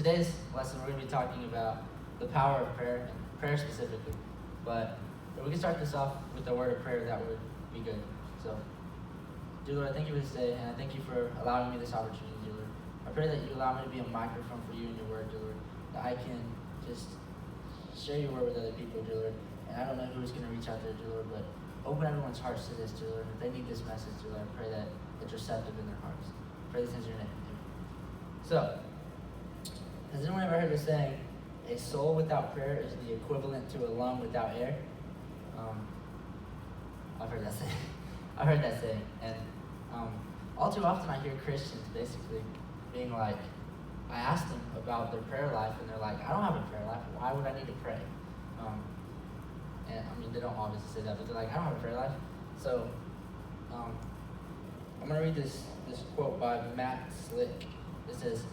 today's lesson, we're going to be talking about the power of prayer, and prayer specifically. But if we can start this off with a word of prayer, that would be good. So, dear Lord, I thank you for this day, and I thank you for allowing me this opportunity, dear Lord. I pray that you allow me to be a microphone for you and your word, dear Lord, that I can just share your word with other people, dear Lord. And I don't know who's going to reach out there, dear Lord, but open everyone's hearts to this, dear Lord. If they need this message, dear Lord, I pray that it's receptive in their hearts. I pray this in your name. Amen. So, has anyone ever heard the saying, a soul without prayer is the equivalent to a lung without air? I've heard that saying. I've heard that saying. And all too often I hear Christians basically being like, I ask them about their prayer life, and they're like, I don't have a prayer life. Why would I need to pray? And I mean, they don't obviously say that, but they're like, I don't have a prayer life. So I'm going to read this quote by Matt Slick. It says,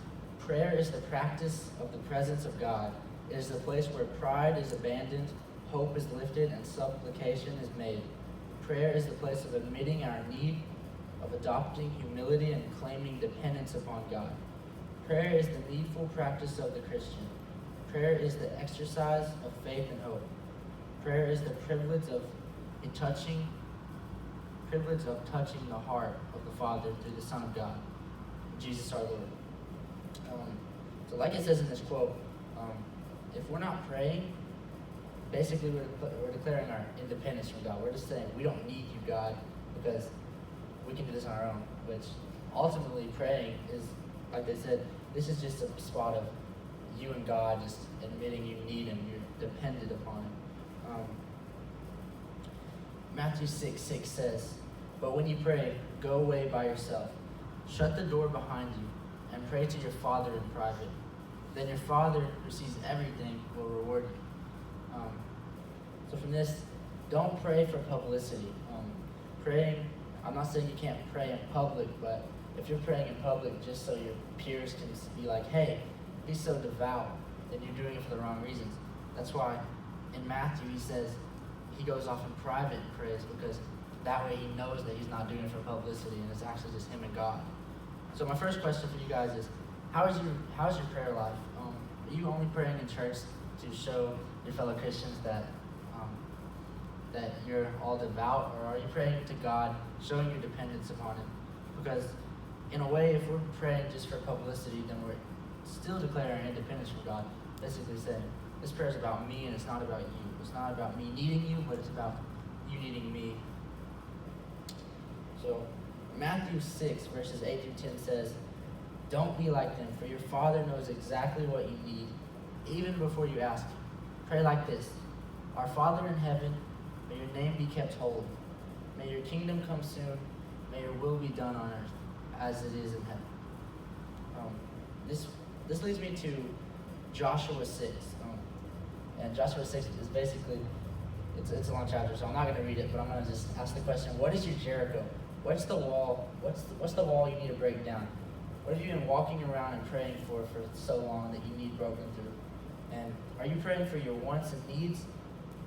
prayer is the practice of the presence of God. It is the place where pride is abandoned, hope is lifted, and supplication is made. Prayer is the place of admitting our need, of adopting humility, and claiming dependence upon God. Prayer is the needful practice of the Christian. Prayer is the exercise of faith and hope. Prayer is the privilege of touching the heart of the Father through the Son of God, Jesus our Lord. So like it says in this quote, if we're not praying, basically we're declaring our independence from God. We're just saying we don't need you, God, because we can do this on our own. Which ultimately praying is, like they said, this is just a spot of you and God just admitting you need Him, you're dependent upon Him. Matthew 6:6 says, but when you pray, go away by yourself. Shut the door behind you and pray to your Father in private. Then your Father, who sees everything, will reward you. So from this, don't pray for publicity. Praying, I'm not saying you can't pray in public, but if you're praying in public just so your peers can be like, hey, he's so devout, then you're doing it for the wrong reasons. That's why in Matthew he says he goes off in private and prays, because that way he knows that he's not doing it for publicity and it's actually just him and God. So my first question for you guys is, how's your prayer life? Are you only praying in church to show your fellow Christians that you're all devout, or are you praying to God, showing your dependence upon Him? Because in a way, if we're praying just for publicity, then we're still declaring our independence from God, basically saying, this prayer is about me and it's not about you. It's not about me needing you, but it's about you needing me. So Matthew 6, verses 8 through 10 says, don't be like them, for your Father knows exactly what you need, even before you ask Him. Pray like this: our Father in heaven, may your name be kept holy. May your kingdom come soon. May your will be done on earth as it is in heaven. This leads me to Joshua 6. And Joshua 6 is basically, it's a long chapter, so I'm not going to read it, but I'm going to just ask the question, what is your Jericho? What's the wall? What's the wall you need to break down? What have you been walking around and praying for so long that you need broken through? And are you praying for your wants and needs,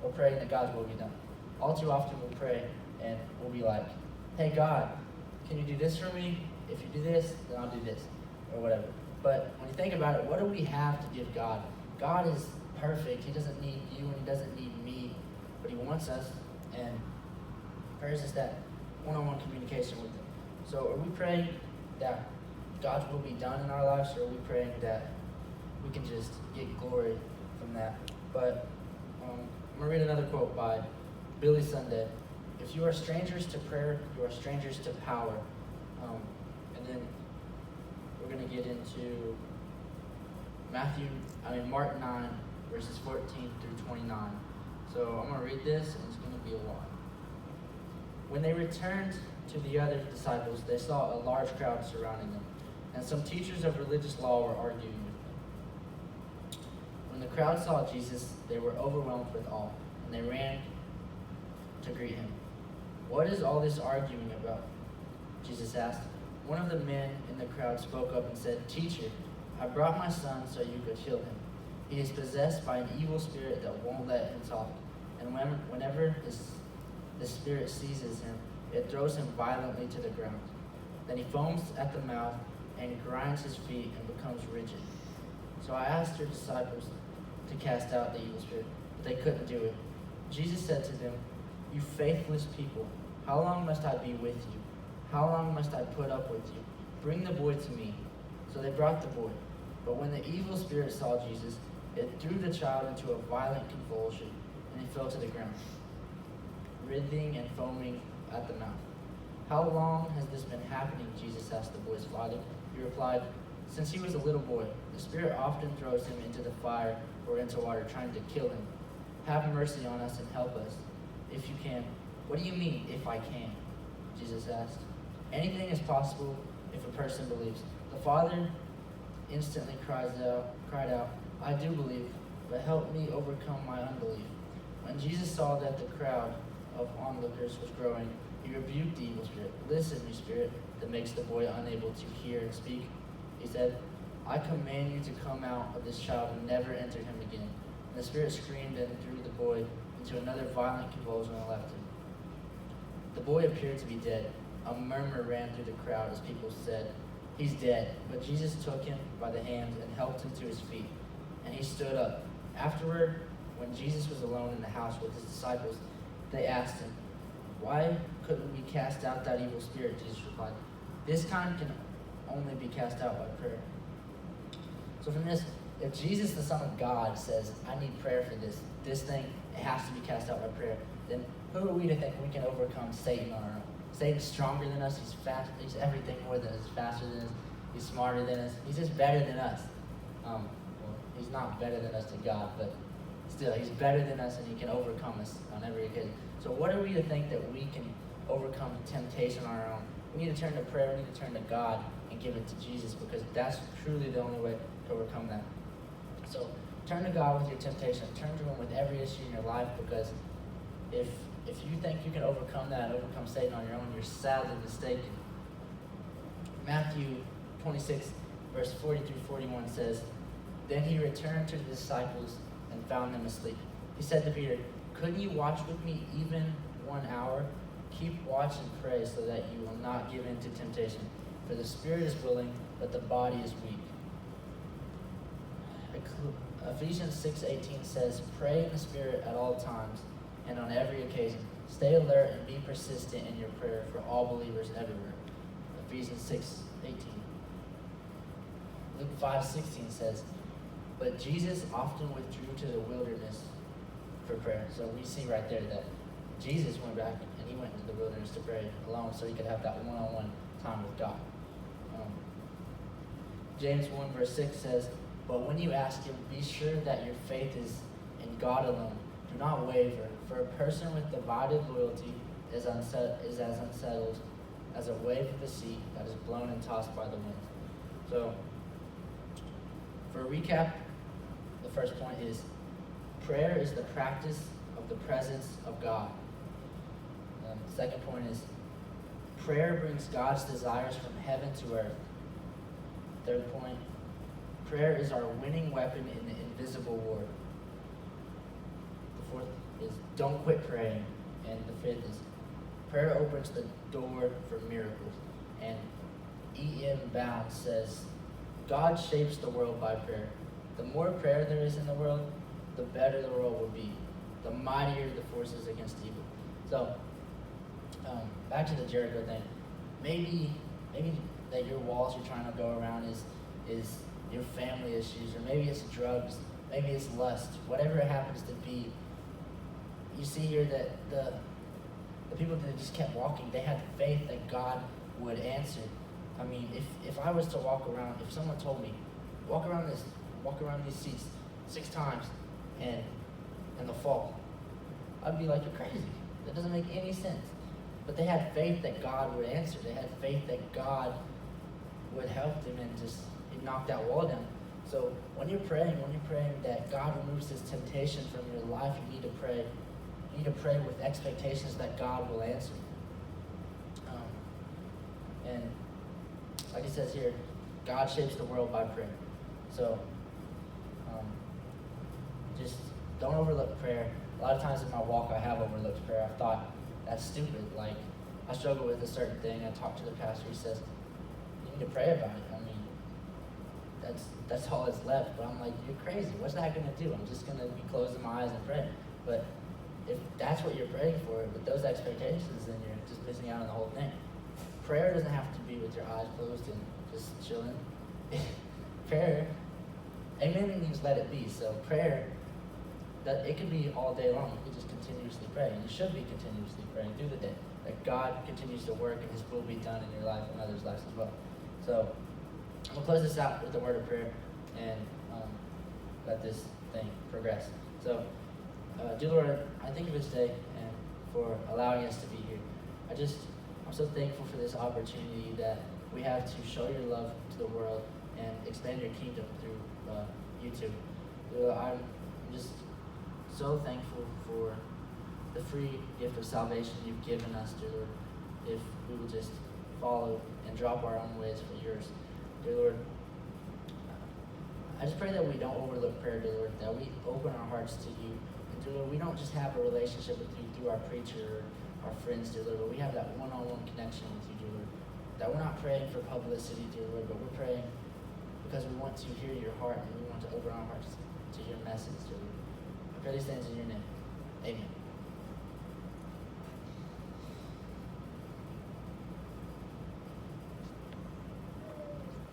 or praying that God's will be done? All too often we'll pray and we'll be like, hey God, can you do this for me? If you do this, then I'll do this, or whatever. But when you think about it, what do we have to give God? God is perfect. He doesn't need you and He doesn't need me, but He wants us, and prayer is just that one-on-one communication with Him. So are we praying that God's will be done in our lives, or are we praying that we can just get glory from that? But I'm going to read another quote by Billy Sunday. If you are strangers to prayer, you are strangers to power. And then we're going to get into Mark 9, verses 14 through 29. So I'm going to read this, and it's going to be a lot. When they returned to the other disciples, they saw a large crowd surrounding them, and some teachers of religious law were arguing with them. When the crowd saw Jesus, they were overwhelmed with awe, and they ran to greet Him. What is all this arguing about? Jesus asked. One of the men in the crowd spoke up and said, Teacher, I brought my son so you could heal him. He is possessed by an evil spirit that won't let him talk, and whenever the spirit seizes him, it throws him violently to the ground. Then he foams at the mouth and grinds his feet and becomes rigid. So I asked your disciples to cast out the evil spirit, but they couldn't do it. Jesus said to them, "You faithless people, how long must I be with you? How long must I put up with you? Bring the boy to me." So they brought the boy. But when the evil spirit saw Jesus, it threw the child into a violent convulsion, and he fell to the ground, writhing and foaming at the mouth. "How long has this been happening?" Jesus asked the boy's father. He replied, "Since he was a little boy. The spirit often throws him into the fire or into water, trying to kill him. Have mercy on us and help us, if you can." "What do you mean, if I can?" Jesus asked. "Anything is possible if a person believes." The father instantly cried out, "I do believe, but help me overcome my unbelief." When Jesus saw that the crowd of onlookers was growing, he rebuked the evil spirit. "Listen, you spirit that makes the boy unable to hear and speak," he said, "I command you to come out of this child and never enter him again." And the spirit screamed and threw the boy into another violent convulsion and left him. The boy appeared to be dead. A murmur ran through the crowd as people said, "He's dead." But Jesus took him by the hand and helped him to his feet, and he stood up. Afterward, when Jesus was alone in the house with his disciples, they asked him, "Why couldn't we cast out that evil spirit?" Jesus replied, "This kind can only be cast out by prayer." So from this, if Jesus, the Son of God, says, "I need prayer for this thing, it has to be cast out by prayer," then who are we to think we can overcome Satan on our own? Satan's stronger than us, he's fast, he's everything more than us, he's faster than us, he's smarter than us, he's just better than us. Well, he's not better than us to God, but still, he's better than us and he can overcome us on every occasion. So what are we to think that we can overcome temptation on our own? We need to turn to prayer, we need to turn to God and give it to Jesus, because that's truly the only way to overcome that. So turn to God with your temptation, turn to him with every issue in your life, because if you think you can overcome that, overcome Satan on your own, you're sadly mistaken. Matthew 26, verse 40 through 41 says, "Then he returned to the disciples and found them asleep. He said to Peter, 'Couldn't you watch with me even 1 hour? Keep watch and pray so that you will not give in to temptation. For the spirit is willing, but the body is weak.'" Ephesians 6:18 says, "Pray in the Spirit at all times and on every occasion. Stay alert and be persistent in your prayer for all believers everywhere." Ephesians 6:18. Luke 5:16 says, "But Jesus often withdrew to the wilderness for prayer." So we see right there that Jesus went back and he went into the wilderness to pray alone so he could have that one-on-one time with God. James 1 verse 6 says, "But when you ask him, be sure that your faith is in God alone. Do not waver, for a person with divided loyalty is as unsettled as a wave of the sea that is blown and tossed by the wind." So, for a recap, the first point is prayer is the practice of the presence of God. The second point is prayer brings God's desires from heaven to earth. Third point, prayer is our winning weapon in the invisible war. The fourth is don't quit praying. And the fifth is prayer opens the door for miracles. And E.M. Bounds says, "God shapes the world by prayer. The more prayer there is in the world, the better the world will be. The mightier the forces against evil." So, back to the Jericho thing. Maybe that your walls you're trying to go around is your family issues, or maybe it's drugs, maybe it's lust, whatever it happens to be. You see here that the people that just kept walking, they had faith that God would answer. I mean, if I was to walk around, if someone told me, walk around these seats 6 times and they'll fall, I'd be like, "You're crazy. That doesn't make any sense." But they had faith that God would answer. They had faith that God would help them and just knock that wall down. So when you're praying that God removes this temptation from your life, you need to pray. You need to pray with expectations that God will answer. And like it says here, God shapes the world by prayer. So just don't overlook prayer. A lot of times in my walk, I have overlooked prayer. I've thought, that's stupid. Like, I struggle with a certain thing. I talk to the pastor. He says, you need to pray about it. I mean, that's all that's left. But I'm like, you're crazy. What's that gonna do? I'm just gonna be closing my eyes and pray. But if that's what you're praying for, with those expectations, then you're just missing out on the whole thing. Prayer doesn't have to be with your eyes closed and just chilling. Prayer, amen means let it be. So prayer, that it could be all day long. You could just continuously pray, and you should be continuously praying through the day. That God continues to work and His will be done in your life and others' lives as well. So I'm gonna close this out with a word of prayer and let this thing progress. So, dear Lord, I thank you for this day and for allowing us to be here. I'm so thankful for this opportunity that we have to show your love to the world and expand your kingdom through YouTube. I'm just so thankful for the free gift of salvation you've given us, dear Lord, if we will just follow and drop our own ways for yours. Dear Lord, I just pray that we don't overlook prayer, dear Lord, that we open our hearts to you. And dear Lord, we don't just have a relationship with you through our preacher or our friends, dear Lord, but we have that one-on-one connection with you, dear Lord. That we're not praying for publicity, dear Lord, but we're praying because we want to hear your heart and we want to open our hearts to your message, dear Lord. I pray these things in your name. Amen.